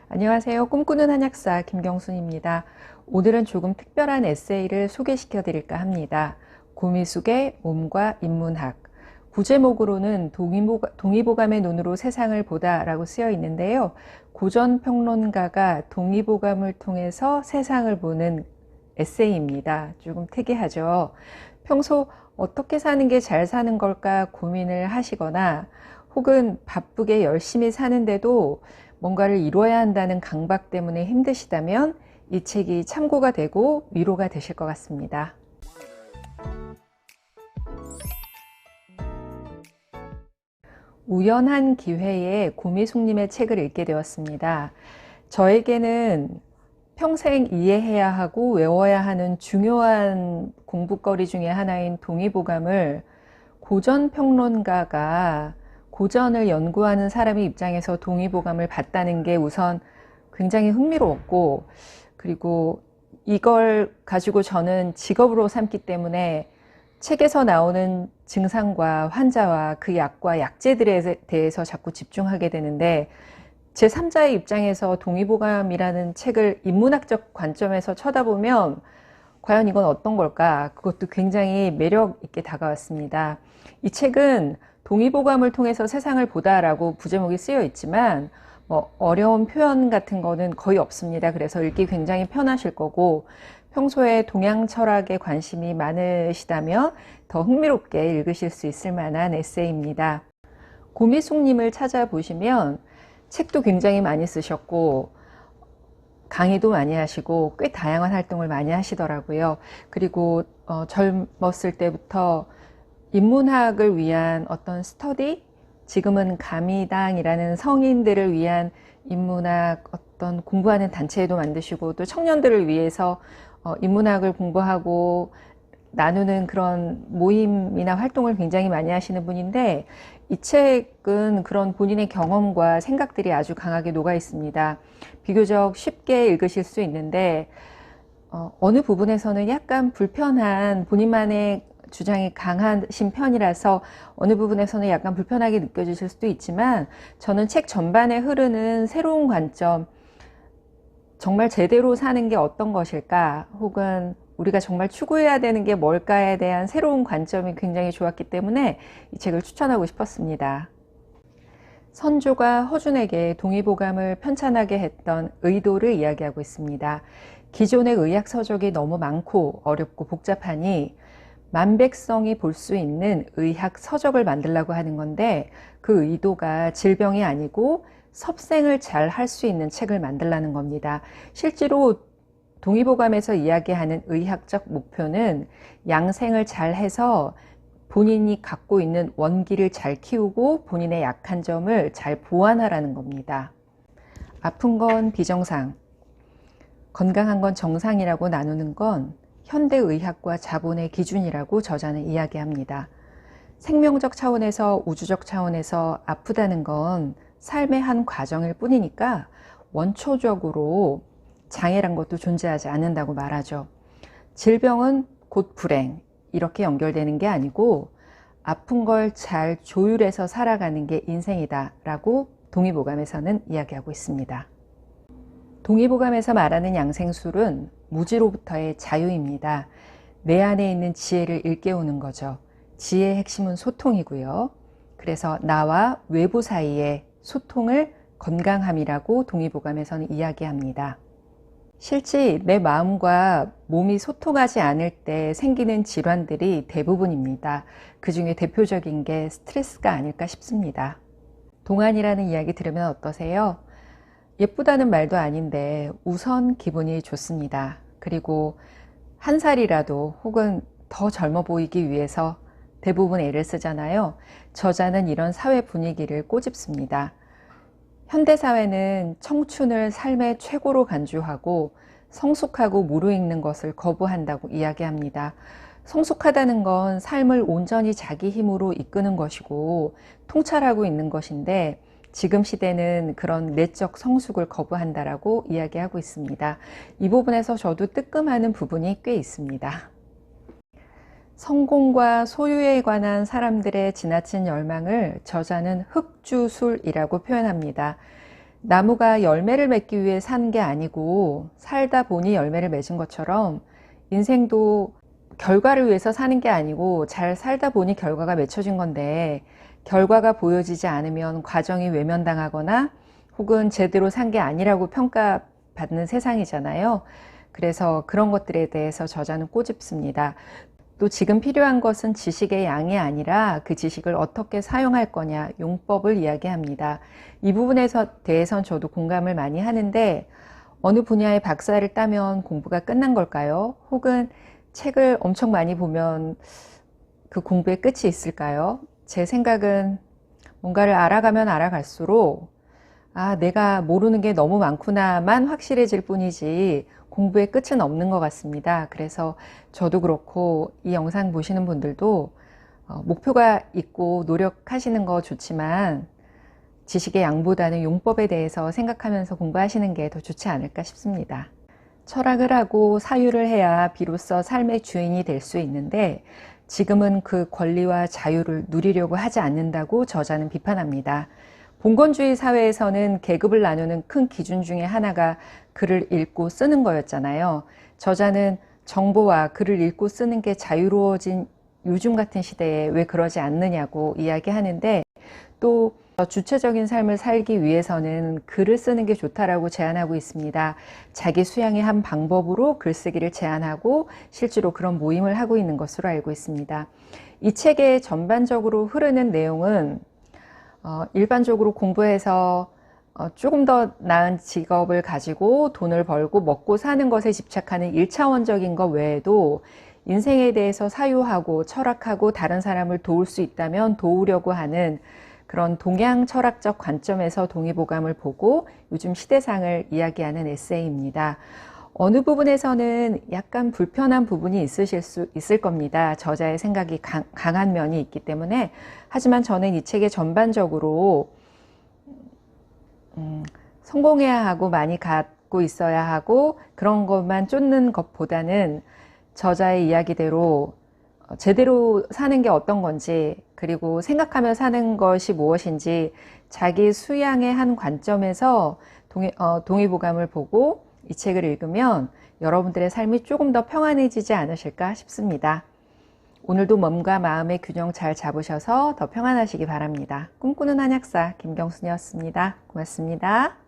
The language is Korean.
안녕하세요. 꿈꾸는 한약사 김경순입니다. 오늘은 조금 특별한 에세이를 소개시켜 드릴까 합니다. 고미숙의 몸과 인문학. 부제목으로는 동의보감의 눈으로 세상을 보다 라고 쓰여 있는데요. 고전평론가가 동의보감을 통해서 세상을 보는 에세이입니다. 조금 특이하죠. 평소 어떻게 사는 게 잘 사는 걸까 고민을 하시거나 혹은 바쁘게 열심히 사는데도 뭔가를 이뤄야 한다는 강박 때문에 힘드시다면 이 책이 참고가 되고 위로가 되실 것 같습니다. 우연한 기회에 고미숙님의 책을 읽게 되었습니다. 저에게는 평생 이해해야 하고 외워야 하는 중요한 공부거리 중에 하나인 동의보감을 고전평론가가 고전을 연구하는 사람의 입장에서 동의보감을 봤다는 게 우선 굉장히 흥미로웠고, 그리고 이걸 가지고 저는 직업으로 삼기 때문에 책에서 나오는 증상과 환자와 그 약과 약제들에 대해서 자꾸 집중하게 되는데, 제3자의 입장에서 동의보감이라는 책을 인문학적 관점에서 쳐다보면 과연 이건 어떤 걸까? 그것도 굉장히 매력 있게 다가왔습니다. 이 책은 동의보감을 통해서 세상을 보다라고 부제목이 쓰여 있지만 어려운 표현 같은 거는 거의 없습니다. 그래서 읽기 굉장히 편하실 거고, 평소에 동양 철학에 관심이 많으시다면 더 흥미롭게 읽으실 수 있을 만한 에세이입니다. 고미숙님을 찾아보시면 책도 굉장히 많이 쓰셨고 강의도 많이 하시고 꽤 다양한 활동을 많이 하시더라고요. 그리고 젊었을 때부터 인문학을 위한 어떤 스터디, 지금은 가미당이라는 성인들을 위한 인문학 어떤 공부하는 단체도 만드시고, 또 청년들을 위해서 인문학을 공부하고 나누는 그런 모임이나 활동을 굉장히 많이 하시는 분인데, 이 책은 그런 본인의 경험과 생각들이 아주 강하게 녹아 있습니다. 비교적 쉽게 읽으실 수 있는데 어느 부분에서는 약간 불편한, 본인만의 주장이 강하신 편이라서 어느 부분에서는 약간 불편하게 느껴지실 수도 있지만, 저는 책 전반에 흐르는 새로운 관점, 정말 제대로 사는 게 어떤 것일까, 혹은 우리가 정말 추구해야 되는 게 뭘까에 대한 새로운 관점이 굉장히 좋았기 때문에 이 책을 추천하고 싶었습니다. 선조가 허준에게 동의보감을 편찬하게 했던 의도를 이야기하고 있습니다. 기존의 의학 서적이 너무 많고 어렵고 복잡하니 만백성이 볼 수 있는 의학 서적을 만들려고 하는 건데, 그 의도가 질병이 아니고 섭생을 잘 할 수 있는 책을 만들라는 겁니다. 실제로 동의보감에서 이야기하는 의학적 목표는 양생을 잘 해서 본인이 갖고 있는 원기를 잘 키우고 본인의 약한 점을 잘 보완하라는 겁니다. 아픈 건 비정상, 건강한 건 정상이라고 나누는 건 현대의학과 자본의 기준이라고 저자는 이야기합니다. 생명적 차원에서, 우주적 차원에서 아프다는 건 삶의 한 과정일 뿐이니까 원초적으로 장애란 것도 존재하지 않는다고 말하죠. 질병은 곧 불행, 이렇게 연결되는 게 아니고 아픈 걸 잘 조율해서 살아가는 게 인생이다 라고 동의보감에서는 이야기하고 있습니다. 동의보감에서 말하는 양생술은 무지로부터의 자유입니다. 내 안에 있는 지혜를 일깨우는 거죠. 지혜의 핵심은 소통이고요. 그래서 나와 외부 사이의 소통을 건강함이라고 동의보감에서는 이야기합니다. 실제 내 마음과 몸이 소통하지 않을 때 생기는 질환들이 대부분입니다. 그 중에 대표적인 게 스트레스가 아닐까 싶습니다. 동안이라는 이야기 들으면 어떠세요? 예쁘다는 말도 아닌데 우선 기분이 좋습니다. 그리고 한 살이라도 혹은 더 젊어 보이기 위해서 대부분 애를 쓰잖아요. 저자는 이런 사회 분위기를 꼬집습니다. 현대사회는 청춘을 삶의 최고로 간주하고 성숙하고 무르익는 것을 거부한다고 이야기합니다. 성숙하다는 건 삶을 온전히 자기 힘으로 이끄는 것이고 통찰하고 있는 것인데, 지금 시대는 그런 내적 성숙을 거부한다라고 이야기하고 있습니다. 이 부분에서 저도 뜨끔하는 부분이 꽤 있습니다. 성공과 소유에 관한 사람들의 지나친 열망을 저자는 흑주술이라고 표현합니다. 나무가 열매를 맺기 위해 사는 게 아니고 살다 보니 열매를 맺은 것처럼 인생도 결과를 위해서 사는 게 아니고 잘 살다 보니 결과가 맺혀진 건데, 결과가 보여지지 않으면 과정이 외면당하거나 혹은 제대로 산 게 아니라고 평가받는 세상이잖아요. 그래서 그런 것들에 대해서 저자는 꼬집습니다. 또 지금 필요한 것은 지식의 양이 아니라 그 지식을 어떻게 사용할 거냐, 용법을 이야기합니다. 이 부분에 대해선 저도 공감을 많이 하는데, 어느 분야의 박사를 따면 공부가 끝난 걸까요? 혹은 책을 엄청 많이 보면 그 공부의 끝이 있을까요? 제 생각은 뭔가를 알아가면 알아갈수록 내가 모르는 게 너무 많구나만 확실해질 뿐이지 공부의 끝은 없는 것 같습니다. 그래서 저도 그렇고 이 영상 보시는 분들도 목표가 있고 노력하시는 거 좋지만 지식의 양보다는 용법에 대해서 생각하면서 공부하시는 게 더 좋지 않을까 싶습니다. 철학을 하고 사유를 해야 비로소 삶의 주인이 될 수 있는데, 지금은 그 권리와 자유를 누리려고 하지 않는다고 저자는 비판합니다. 봉건주의 사회에서는 계급을 나누는 큰 기준 중에 하나가 글을 읽고 쓰는 거였잖아요. 저자는 정보와 글을 읽고 쓰는 게 자유로워진 요즘 같은 시대에 왜 그러지 않느냐고 이야기하는데, 또 주체적인 삶을 살기 위해서는 글을 쓰는 게 좋다라고 제안하고 있습니다. 자기 수양의 한 방법으로 글쓰기를 제안하고 실제로 그런 모임을 하고 있는 것으로 알고 있습니다. 이 책의 전반적으로 흐르는 내용은 일반적으로 공부해서 조금 더 나은 직업을 가지고 돈을 벌고 먹고 사는 것에 집착하는 1차원적인 것 외에도 인생에 대해서 사유하고 철학하고 다른 사람을 도울 수 있다면 도우려고 하는 그런 동양 철학적 관점에서 동의보감을 보고 요즘 시대상을 이야기하는 에세이입니다. 어느 부분에서는 약간 불편한 부분이 있으실 수 있을 겁니다. 저자의 생각이 강한 면이 있기 때문에. 하지만 저는 이 책의 전반적으로 성공해야 하고 많이 갖고 있어야 하고 그런 것만 쫓는 것보다는 저자의 이야기대로 제대로 사는 게 어떤 건지, 그리고 생각하며 사는 것이 무엇인지 자기 수양의 한 관점에서 동의보감을 보고 이 책을 읽으면 여러분들의 삶이 조금 더 평안해지지 않으실까 싶습니다. 오늘도 몸과 마음의 균형 잘 잡으셔서 더 평안하시기 바랍니다. 꿈꾸는 한약사 김경순이었습니다. 고맙습니다.